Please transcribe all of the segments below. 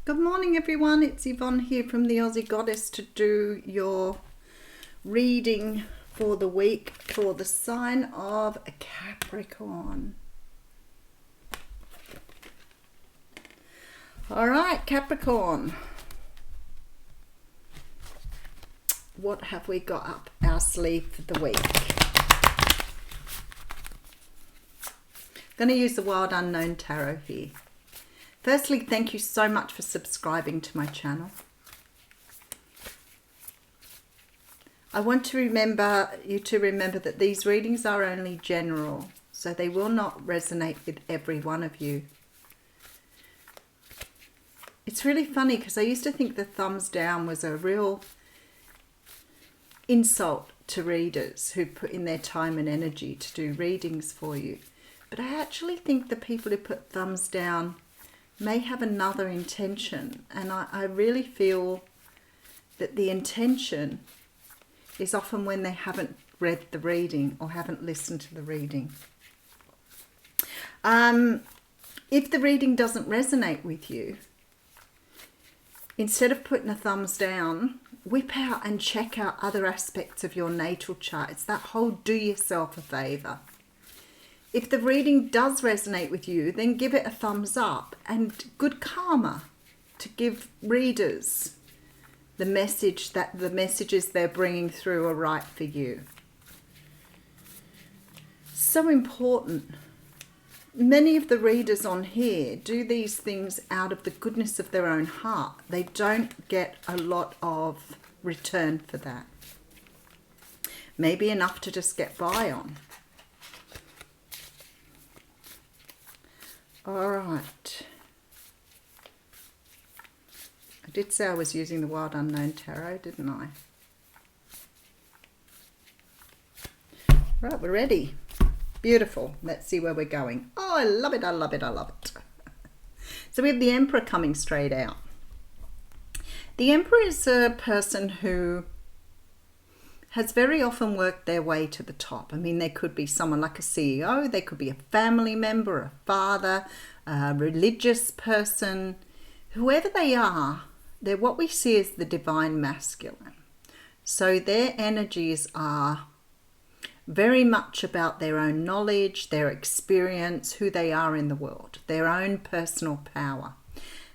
Good morning everyone, it's Yvonne here from the Aussie Goddess to do your reading for the week for the sign of Capricorn. Alright Capricorn, what have we got up our sleeve for the week? I'm going to use the Wild Unknown Tarot here. Firstly, thank you so much for subscribing to my channel. I want to remember that these readings are only general, so they will not resonate with every one of you. It's really funny because I used to think the thumbs down was a real insult to readers who put in their time and energy to do readings for you. But I actually think the people who put thumbs down may have another intention, and I really feel that the intention is often when they haven't read the reading or haven't listened to the reading. If the reading doesn't resonate with you, instead of putting a thumbs down, whip out and check out other aspects of your natal chart. It's that whole do yourself a favour. If the reading does resonate with you, then give it a thumbs up and good karma to give readers the message that the messages they're bringing through are right for you. So important. Many of the readers on here do these things out of the goodness of their own heart. They don't get a lot of return for that. Maybe enough to just get by on. All right. I did say I was using the Wild Unknown Tarot, didn't I? Right, we're ready. Beautiful. Let's see where we're going. Oh, I love it, I love it, I love it. So we have the Emperor coming straight out. The Emperor is a person who has very often worked their way to the top. I mean, they could be someone like a CEO, they could be a family member, a father, a religious person. Whoever they are, they're what we see as the divine masculine. So their energies are very much about their own knowledge, their experience, who they are in the world, their own personal power.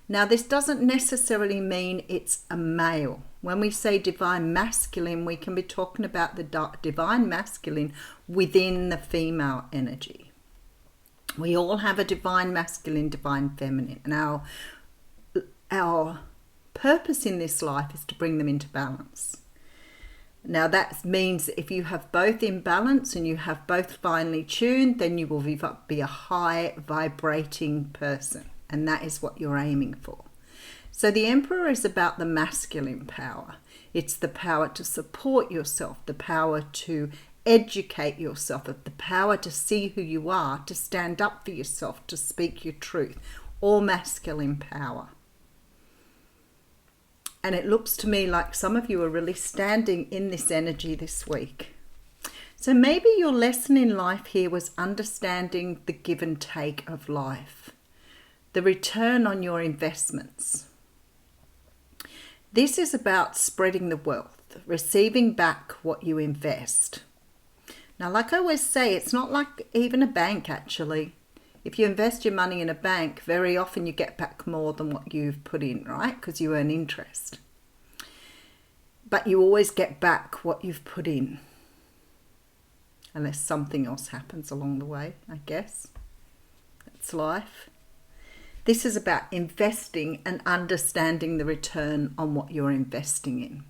Now, this doesn't necessarily mean it's a male. When we say divine masculine, we can be talking about the divine masculine within the female energy. We all have a divine masculine, divine feminine, and our purpose in this life is to bring them into balance. Now, that means that if you have both in balance and you have both finely tuned, then you will be a high vibrating person. And that is what you're aiming for. So the Emperor is about the masculine power. It's the power to support yourself, the power to educate yourself, the power to see who you are, to stand up for yourself, to speak your truth. All masculine power. And it looks to me like some of you are really standing in this energy this week. So maybe your lesson in life here was understanding the give and take of life. The return on your investments. This is about spreading the wealth, receiving back what you invest. Now, like I always say, it's not like even a bank actually. If you invest your money in a bank, very often you get back more than what you've put in, right? Because you earn interest. But you always get back what you've put in. Unless something else happens along the way, I guess. That's life. This is about investing and understanding the return on what you're investing in.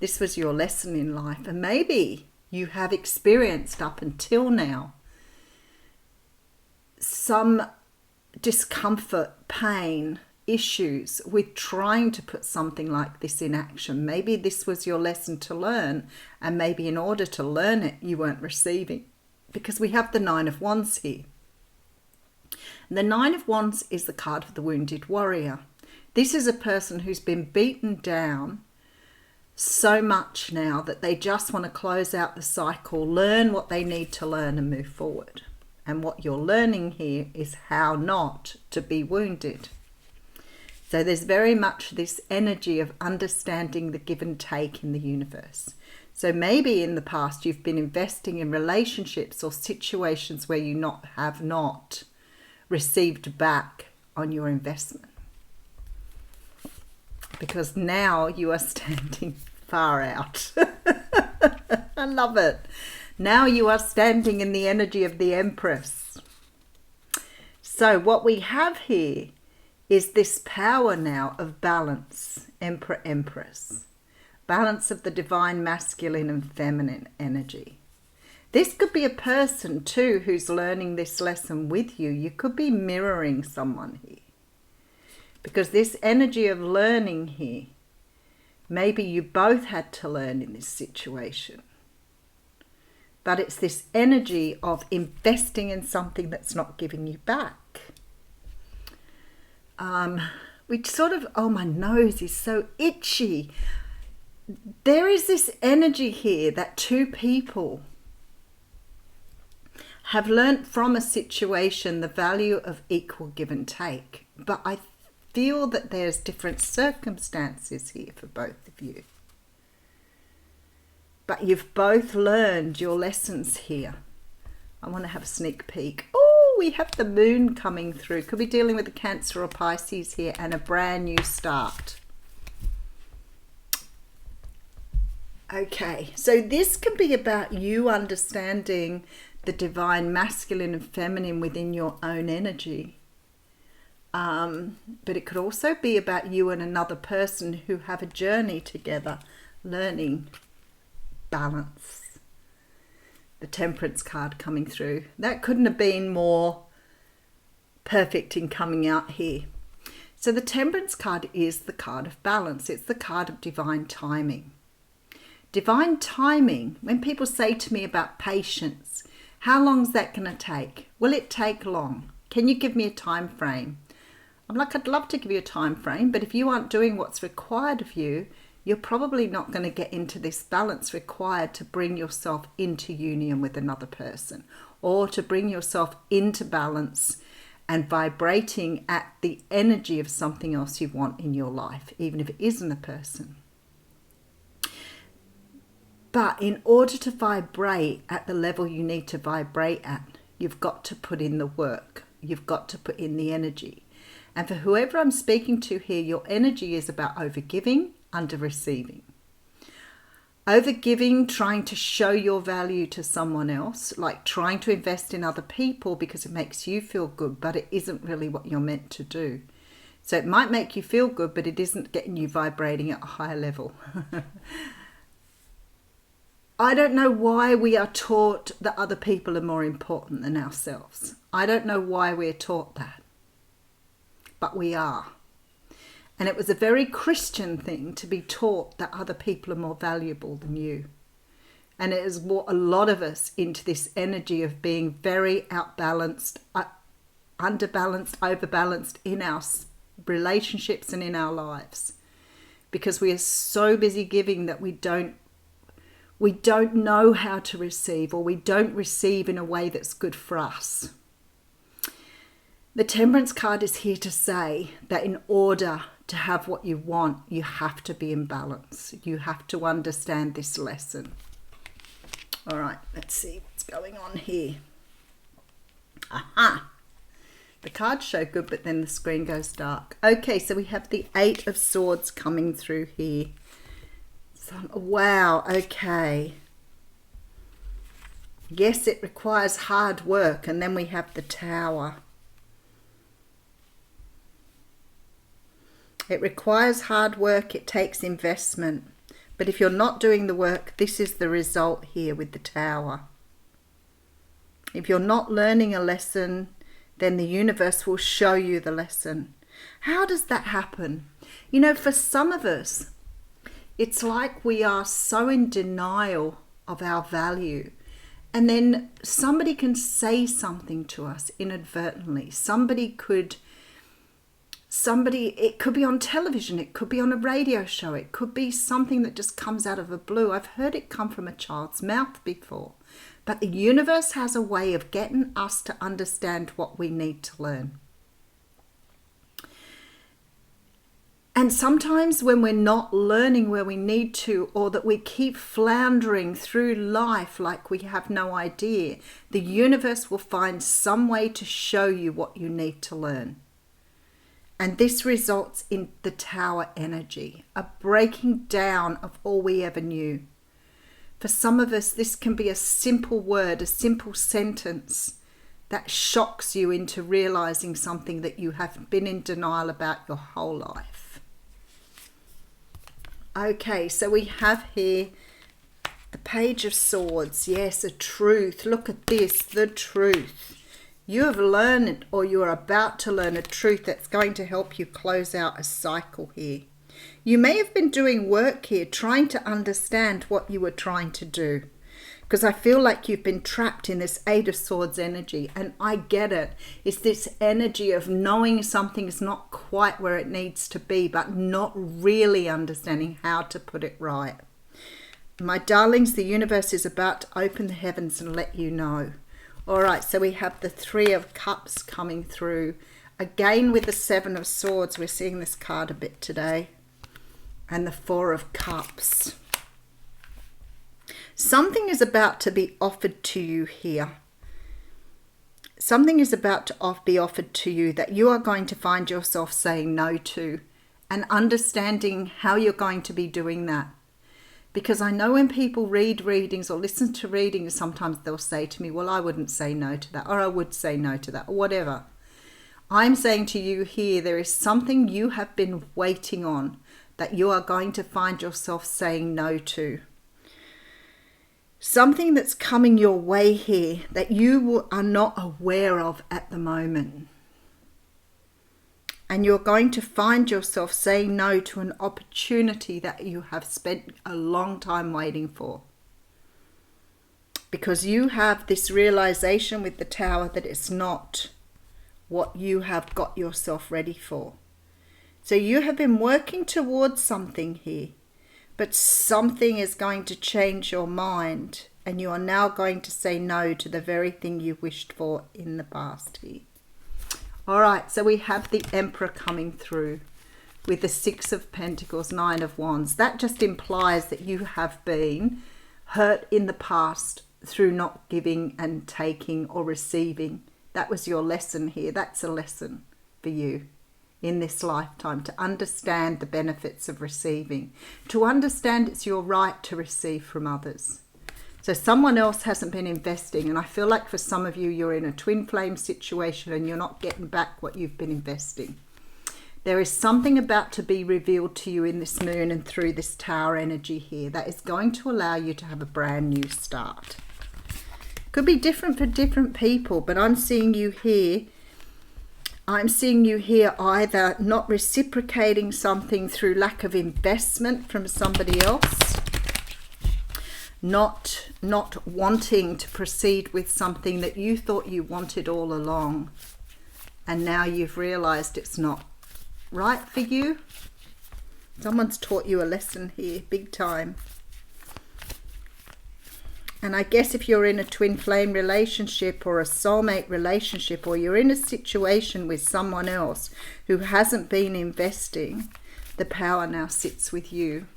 This was your lesson in life, and maybe you have experienced up until now some discomfort, pain, issues with trying to put something like this in action. Maybe this was your lesson to learn, and maybe in order to learn it, you weren't receiving. Because we have the Nine of Wands here. The Nine of Wands is the card of the wounded warrior. This is a person who's been beaten down so much now that they just want to close out the cycle, learn what they need to learn and move forward. And what you're learning here is how not to be wounded. So there's very much this energy of understanding the give and take in the universe. So maybe in the past you've been investing in relationships or situations where you have not received back on your investment. Because now you are standing far out. I love it. Now you are standing in the energy of the Empress. So what we have here is this power now of balance, Emperor, Empress. Balance of the divine masculine and feminine energy. This could be a person too who's learning this lesson with you. You could be mirroring someone here. Because this energy of learning here, maybe you both had to learn in this situation. But it's this energy of investing in something that's not giving you back. Which sort of, oh, my nose is so itchy. There is this energy here that two people have learnt from a situation the value of equal give and take. But I feel that there's different circumstances here for both of you. But you've both learned your lessons here. I want to have a sneak peek. Oh, we have the moon coming through. Could be dealing with a Cancer or Pisces here and a brand new start. Okay, so this can be about you understanding the divine masculine and feminine within your own energy. But it could also be about you and another person who have a journey together, learning balance. The Temperance card coming through. That couldn't have been more perfect in coming out here. So the Temperance card is the card of balance. It's the card of divine timing. Divine timing, when people say to me about patience, how long is that going to take? Will it take long? Can you give me a time frame? I'm like, I'd love to give you a time frame, but if you aren't doing what's required of you, you're probably not going to get into this balance required to bring yourself into union with another person, or to bring yourself into balance and vibrating at the energy of something else you want in your life, even if it isn't a person. But in order to vibrate at the level you need to vibrate at, you've got to put in the work. You've got to put in the energy. And for whoever I'm speaking to here, your energy is about overgiving, under receiving. Overgiving, trying to show your value to someone else, like trying to invest in other people because it makes you feel good, but it isn't really what you're meant to do. So it might make you feel good, but it isn't getting you vibrating at a higher level. I don't know why we are taught that other people are more important than ourselves. I don't know why we're taught that. But we are. And it was a very Christian thing to be taught that other people are more valuable than you. And it has brought a lot of us into this energy of being very outbalanced, underbalanced, overbalanced in our relationships and in our lives. Because we are so busy giving that we don't know how to receive, or we don't receive in a way that's good for us. The Temperance card is here to say that in order to have what you want, you have to be in balance. You have to understand this lesson. All right, let's see what's going on here. Aha! The cards show good, but then the screen goes dark. Okay, so we have the Eight of Swords coming through here. Wow, okay. Yes, it requires hard work. And then we have the Tower. It requires hard work. It takes investment. But if you're not doing the work, this is the result here with the Tower. If you're not learning a lesson, then the universe will show you the lesson. How does that happen? You know, for some of us, it's like we are so in denial of our value. And then somebody can say something to us inadvertently. It could be on television, it could be on a radio show, it could be something that just comes out of the blue. I've heard it come from a child's mouth before. But the universe has a way of getting us to understand what we need to learn. And sometimes when we're not learning where we need to, or that we keep floundering through life like we have no idea, the universe will find some way to show you what you need to learn. And this results in the tower energy, a breaking down of all we ever knew. For some of us, this can be a simple word, a simple sentence that shocks you into realizing something that you have been in denial about your whole life. Okay, so we have here the Page of Swords. Yes, a truth. Look at this, the truth. You have learned, or you are about to learn, a truth that's going to help you close out a cycle here. You may have been doing work here trying to understand what you were trying to do, because I feel like you've been trapped in this Eight of Swords energy, and I get it. It's this energy of knowing something is not quite where it needs to be, but not really understanding how to put it right. My darlings, the universe is about to open the heavens and let you know. All right, so we have the Three of Cups coming through. Again with the Seven of Swords, we're seeing this card a bit today. And the Four of Cups. Something is about to be offered to you here. Something is about to be offered to you that you are going to find yourself saying no to, and understanding how you're going to be doing that. Because I know when people read readings or listen to readings, sometimes they'll say to me, well, I wouldn't say no to that, or I would say no to that, or whatever. I'm saying to you here, there is something you have been waiting on that you are going to find yourself saying no to. Something that's coming your way here that you are not aware of at the moment. And you're going to find yourself saying no to an opportunity that you have spent a long time waiting for. Because you have this realization with the Tower that it's not what you have got yourself ready for. So you have been working towards something here. But something is going to change your mind, and you are now going to say no to the very thing you wished for in the past here. All right, so we have the Emperor coming through with the Six of Pentacles, Nine of Wands. That just implies that you have been hurt in the past through not giving and taking or receiving. That was your lesson here. That's a lesson for you in this lifetime, to understand the benefits of receiving, to understand it's your right to receive from others. So someone else hasn't been investing, and I feel like for some of you, you're in a twin flame situation and you're not getting back what you've been investing. There is something about to be revealed to you in this moon and through this Tower energy here that is going to allow you to have a brand new start. Could be different for different people, but I'm seeing you here either not reciprocating something through lack of investment from somebody else, not wanting to proceed with something that you thought you wanted all along, and now you've realized it's not right for you. Someone's taught you a lesson here, big time. And I guess if you're in a twin flame relationship or a soulmate relationship, or you're in a situation with someone else who hasn't been investing, the power now sits with you.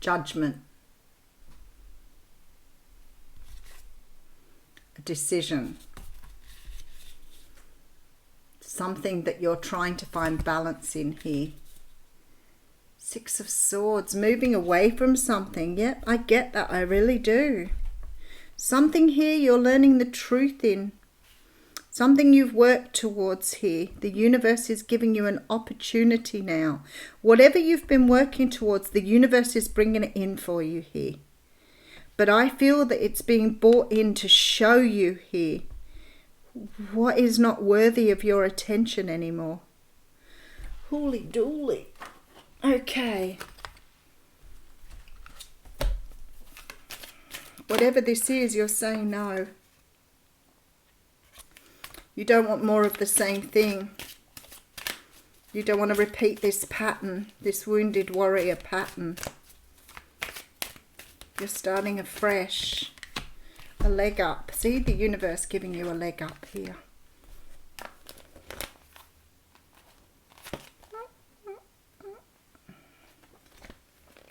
Judgment. Decision, something that you're trying to find balance in here. Six of Swords, moving away from something. Yep, I get that, I really do. Something here you're learning the truth in, something you've worked towards here. The universe is giving you an opportunity now. Whatever you've been working towards, the universe is bringing it in for you here. But I feel that it's being brought in to show you here what is not worthy of your attention anymore. Holy dooly. Okay. Whatever this is, you're saying no. You don't want more of the same thing. You don't want to repeat this pattern, this wounded warrior pattern. You're starting afresh. A leg up. See the universe giving you a leg up here.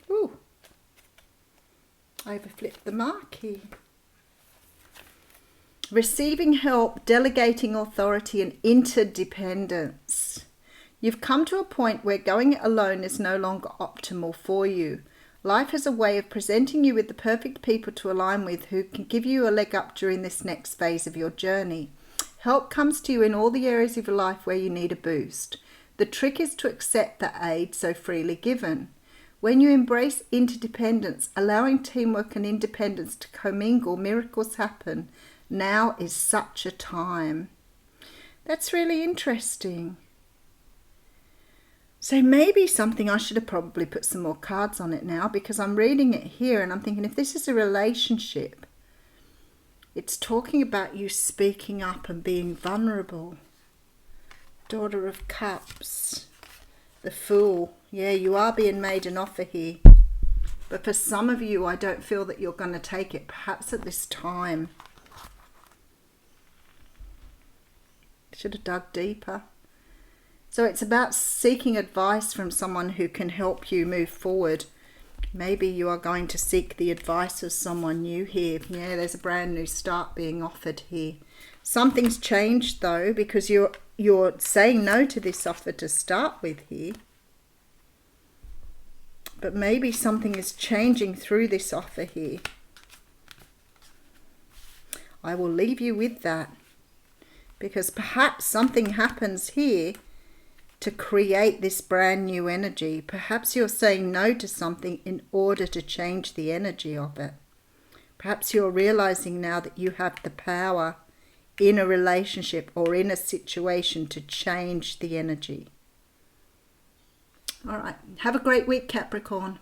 Ooh. Overflipped the marquee. Receiving help, delegating authority and interdependence. You've come to a point where going it alone is no longer optimal for you. Life has a way of presenting you with the perfect people to align with who can give you a leg up during this next phase of your journey. Help comes to you in all the areas of your life where you need a boost. The trick is to accept the aid so freely given. When you embrace interdependence, allowing teamwork and independence to commingle, miracles happen. Now is such a time. That's really interesting. So maybe something, I should have probably put some more cards on it now, because I'm reading it here and I'm thinking, if this is a relationship, it's talking about you speaking up and being vulnerable. Daughter of Cups, the Fool. Yeah, you are being made an offer here. But for some of you, I don't feel that you're going to take it, perhaps at this time. Should have dug deeper. So it's about seeking advice from someone who can help you move forward. Maybe you are going to seek the advice of someone new here. Yeah, there's a brand new start being offered here. Something's changed though, because you're saying no to this offer to start with here. But maybe something is changing through this offer here. I will leave you with that, because perhaps something happens here to create this brand new energy. Perhaps you're saying no to something in order to change the energy of it. Perhaps you're realizing now that you have the power in a relationship or in a situation to change the energy. All right. Have a great week, Capricorn.